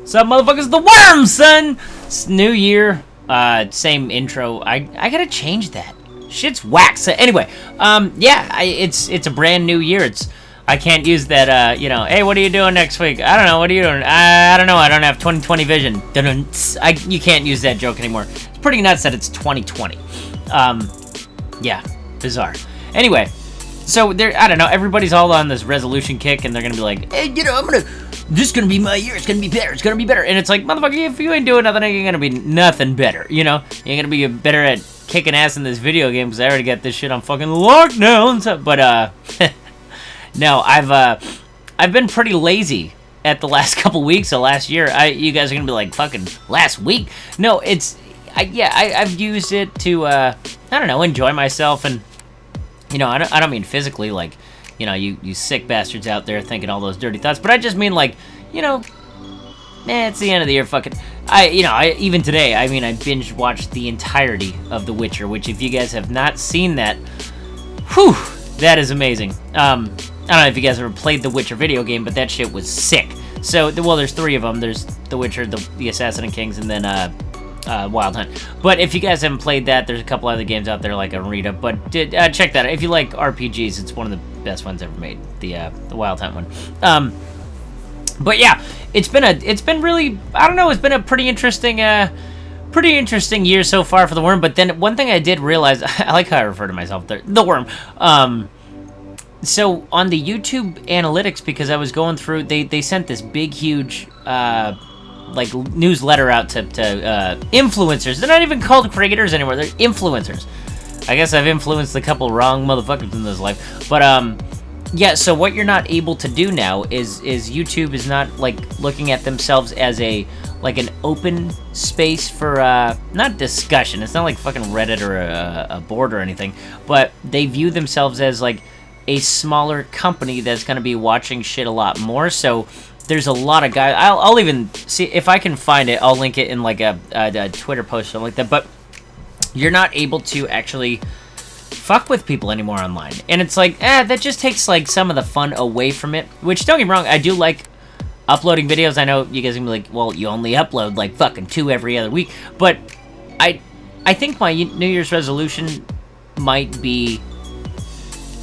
What's up, motherfuckers? The Worm, son! It's new year, same intro. I gotta change that. Shit's whack. So anyway, yeah, it's a brand new year. I can't use that, you know, hey, what are you doing next week? I don't know, what are you doing? I don't know, I don't have 2020 vision. You can't use that joke anymore. It's pretty nuts that it's 2020. Yeah, bizarre. Anyway, so I don't know, everybody's all on this resolution kick, and they're gonna be like, hey, you know, this is gonna be my year, it's gonna be better, and it's like, motherfucker, if you ain't doing nothing, you're gonna be nothing better, you know? You're gonna be better at kicking ass in this video game, because I already got this shit on fucking lockdown, so, but, no, I've been pretty lazy at the last couple weeks of last year. You guys are gonna be like, fucking last week? No, I've used it to, I don't know, enjoy myself, and, you know, I don't mean physically, like, you know, you sick bastards out there thinking all those dirty thoughts, but I just mean, like, you know, it's the end of the year, fucking, even today, I mean, I binge watched the entirety of The Witcher, which, if you guys have not seen that, whew, that is amazing. I don't know if you guys ever played The Witcher video game, but that shit was sick. So, well, there's three of them. There's The Witcher, the Assassin and Kings, and then, Wild Hunt. But if you guys haven't played that, there's a couple other games out there like Arena, but check that out. If you like RPGs, it's one of the best ones ever made, the Wild Hunt one. But yeah, it's been really, I don't know, it's been a pretty interesting year so far for the Worm. But then one thing I did realize, I like how I refer to myself there, the Worm. So on the YouTube analytics, because I was going through, they sent this big, huge, like, newsletter out to influencers. They're not even called creators anymore. They're influencers. I guess I've influenced a couple wrong motherfuckers in this life. But, yeah, so what you're not able to do now is YouTube is not, like, looking at themselves as an open space for, not discussion. It's not like fucking Reddit or a board or anything. But they view themselves as, like, a smaller company that's going to be watching shit a lot more. So there's a lot of guys. I'll even see if I can find it. I'll link it in like a Twitter post or something like that. But you're not able to actually fuck with people anymore online, and it's like, that just takes like some of the fun away from it. Which, don't get me wrong, I do like uploading videos. I know you guys are gonna be like, well, you only upload like fucking 2 every other week, but I think my New Year's resolution might be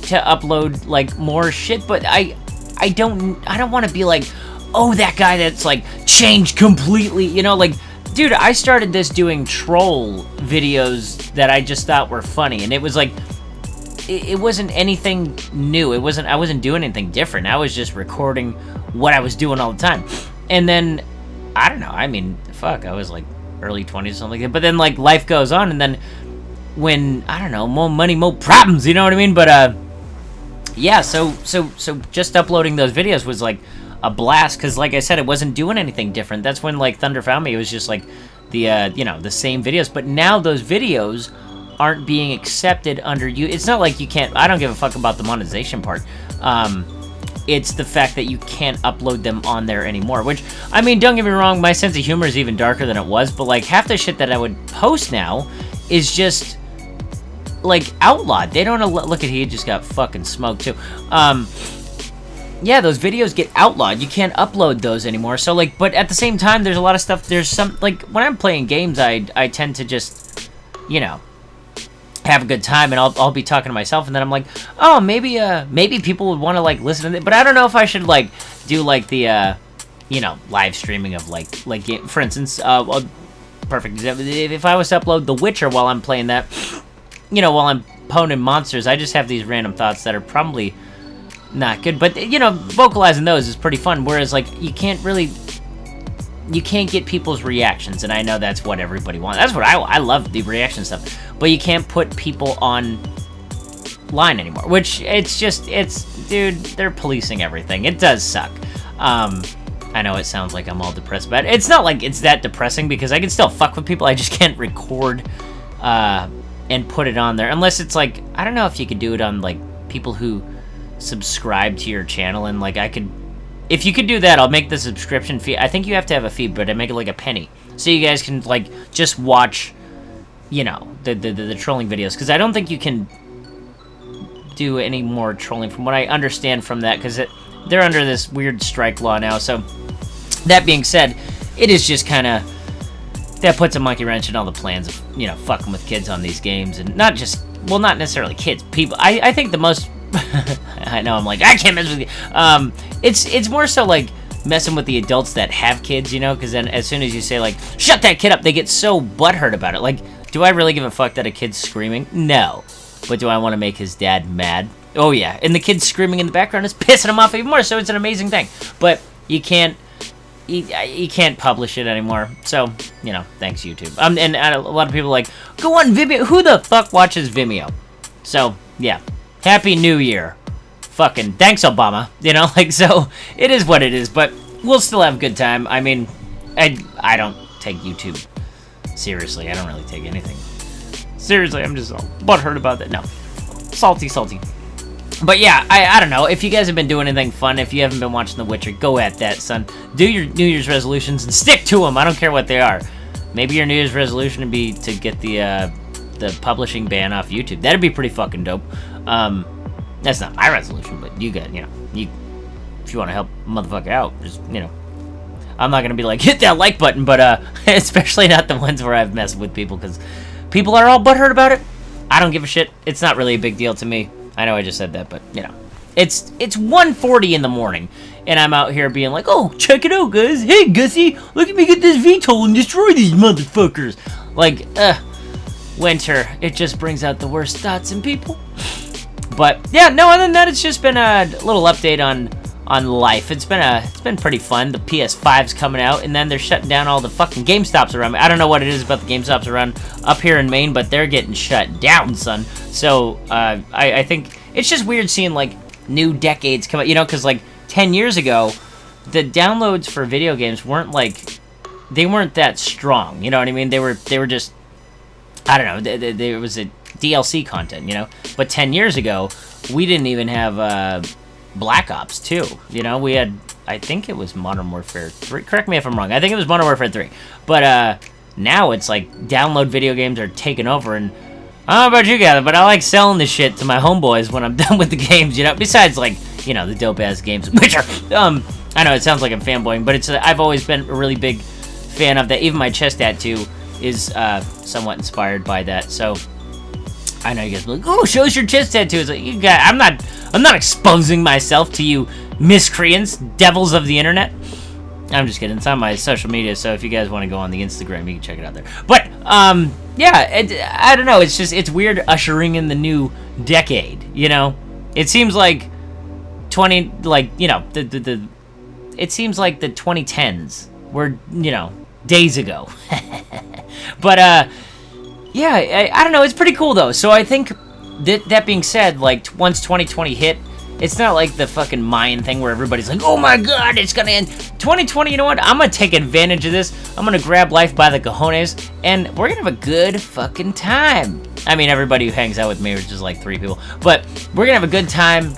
to upload like more shit. But I don't want to be like, oh, that guy that's like changed completely, you know, like, dude, I started this doing troll videos that I just thought were funny, and it was like, it wasn't anything new. I wasn't doing anything different. I was just recording what I was doing all the time. And then, I don't know, I mean, fuck, I was like early 20s or something like that. But then, like, life goes on, and then when, I don't know, more money, more problems, you know what I mean? But, yeah, so just uploading those videos was like a blast, because like I said, it wasn't doing anything different. That's when like Thunder found me. It was just like the you know, the same videos. But now those videos aren't being accepted under you. It's not like you can't, I don't give a fuck about the monetization part. It's the fact that you can't upload them on there anymore, which, I mean, don't get me wrong, my sense of humor is even darker than it was, but like half the shit that I would post now is just like outlawed. They don't look at, he just got fucking smoked too. Yeah, those videos get outlawed. You can't upload those anymore. So like, but at the same time, there's a lot of stuff. There's some, like, when I'm playing games, I tend to just, you know, have a good time, and I'll be talking to myself, and then I'm like, oh, maybe people would want to like listen to it, but I don't know if I should like do like the you know, live streaming of like for instance, perfect example, if I was to upload The Witcher while I'm playing that, you know, while I'm poning monsters, I just have these random thoughts that are probably not good, but, you know, vocalizing those is pretty fun, whereas, like, you can't get people's reactions, and I know that's what everybody wants. That's what I love, the reaction stuff, but you can't put people on line anymore, which, dude, they're policing everything. It does suck. I know it sounds like I'm all depressed, but it's not like it's that depressing, because I can still fuck with people. I just can't record, and put it on there, unless it's like, I don't know if you could do it on like people who subscribe to your channel, and like if you could do that, I'll make the subscription fee. I think you have to have a fee, but I make it like a penny, so you guys can like just watch, you know, the trolling videos, because I don't think you can do any more trolling from what I understand from that, because they're under this weird strike law now. So that being said, it is just kind of, that puts a monkey wrench in all the plans of, you know, fucking with kids on these games. And not just, well, not necessarily kids, people. I think the most, I know I'm like, I can't mess with you. It's more so like messing with the adults that have kids, you know, because then as soon as you say like, shut that kid up, they get so butthurt about it. Like, do I really give a fuck that a kid's screaming? No. But do I want to make his dad mad? Oh yeah. And the kid screaming in the background is pissing him off even more, so it's an amazing thing. But you can't publish it anymore. So, you know, thanks YouTube. And a lot of people are like, go on Vimeo. Who the fuck watches Vimeo? So, yeah. Happy New Year. Fucking thanks, Obama. You know, like, so it is what it is, but we'll still have a good time. I mean, I don't take YouTube seriously. I don't really take anything seriously. I'm just all butthurt about that. No. Salty. But yeah, I don't know. If you guys have been doing anything fun, if you haven't been watching The Witcher, go at that, son. Do your New Year's resolutions and stick to them. I don't care what they are. Maybe your New Year's resolution would be to get the publishing ban off YouTube. That'd be pretty fucking dope. That's not my resolution, but you got, you know, if you want to help a motherfucker out, just, you know, I'm not gonna be like, hit that like button, but especially not the ones where I've messed with people, because people are all butthurt about it. I don't give a shit. It's not really a big deal to me. I know I just said that, but, you know. It's 1:40 in the morning, and I'm out here being like, oh, check it out, guys. Hey, Gussie, look at me get this VTOL and destroy these motherfuckers. Like, winter, it just brings out the worst thoughts in people. But, yeah, no, other than that, it's just been a little update on life. It's been pretty fun. The PS5's coming out, and then they're shutting down all the fucking GameStops around me. I don't know what it is about the GameStops around up here in Maine, but they're getting shut down, son. So, I think it's just weird seeing, like, new decades come out, you know, because, like, 10 years ago, the downloads for video games weren't, like, they weren't that strong, you know what I mean? They were just, I don't know, there was a DLC content, you know? But 10 years ago, we didn't even have, Black Ops 2, you know? We had, I think it was Modern Warfare 3. Correct me if I'm wrong. I think it was Modern Warfare 3. But, now it's like, download video games are taking over, and I don't know about you guys, but I like selling this shit to my homeboys when I'm done with the games, you know? Besides, like, you know, the dope-ass games, which are, I know it sounds like I'm fanboying, but it's, I've always been a really big fan of that. Even my chest tattoo is, somewhat inspired by that, so I know you guys will be like, oh, show us your chest tattoo. It's like, you guys, I'm not exposing myself to you miscreants, devils of the internet. I'm just kidding. It's on my social media, so if you guys want to go on the Instagram, you can check it out there. But, yeah, I don't know. It's weird ushering in the new decade, you know? It seems like it seems like the 2010s were, you know, days ago. But, yeah, I don't know. It's pretty cool, though. So I think that being said, like, once 2020 hit, it's not like the fucking Mayan thing where everybody's like, oh my god, it's gonna end. 2020, you know what? I'm gonna take advantage of this. I'm gonna grab life by the cojones, and we're gonna have a good fucking time. I mean, everybody who hangs out with me is just like 3 people. But we're gonna have a good time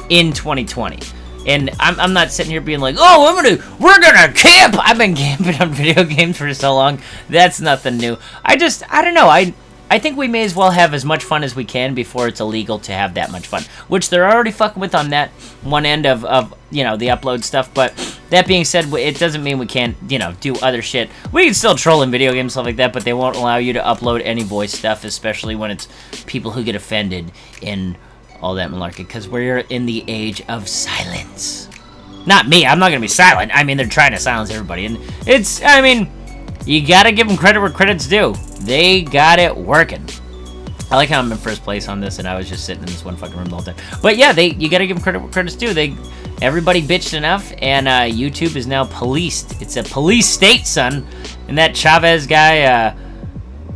in 2020. And I'm not sitting here being like, oh, we're gonna camp. I've been camping on video games for so long. That's nothing new. I don't know. I think we may as well have as much fun as we can before it's illegal to have that much fun. Which they're already fucking with on that one end of you know, the upload stuff. But that being said, it doesn't mean we can't, you know, do other shit. We can still troll in video games, stuff like that, but they won't allow you to upload any voice stuff, especially when it's people who get offended in all that malarkey, because we're in the age of silence. Not me, I'm not gonna be silent. I mean, they're trying to silence everybody, and I mean, you gotta give them credit where credit's due. They got it working. I like how I'm in first place on this, and I was just sitting in this one fucking room the whole time. But yeah, you gotta give them credit where credit's due. Everybody bitched enough, and YouTube is now policed. It's a police state, son. And that Chavez guy,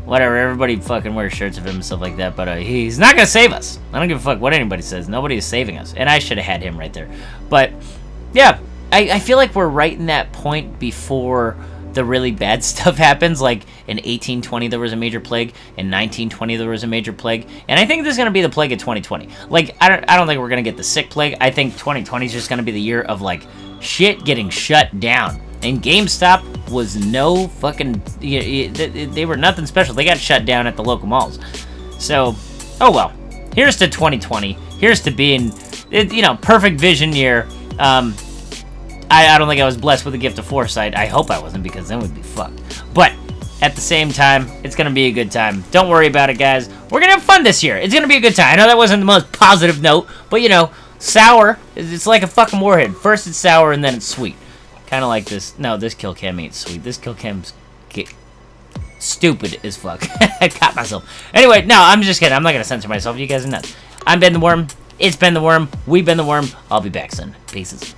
whatever, everybody fucking wears shirts of him and stuff like that, but he's not gonna save us. I don't give a fuck what anybody says. Nobody is saving us. And I should have had him right there. But, yeah, I feel like we're right in that point before the really bad stuff happens. Like, in 1820 there was a major plague. In 1920 there was a major plague. And I think this is gonna be the plague of 2020. Like, I don't think we're gonna get the sick plague. I think 2020 is just gonna be the year of, like, shit getting shut down. And GameStop was no fucking... They were nothing special. They got shut down at the local malls. So, oh well. Here's to 2020. Here's to being, you know, perfect vision year. I don't think I was blessed with the gift of foresight. I hope I wasn't, because then we'd be fucked. But at the same time, it's going to be a good time. Don't worry about it, guys. We're going to have fun this year. It's going to be a good time. I know that wasn't the most positive note, but, you know, sour, it's like a fucking warhead. First it's sour, and then it's sweet. Kind of like this. No, this kill cam ain't sweet. This kill cam's stupid as fuck. I caught myself. Anyway, no, I'm just kidding. I'm not going to censor myself. You guys are nuts. I'm Ben the Worm. It's Ben the Worm. We've been the Worm. I'll be back soon. Pieces.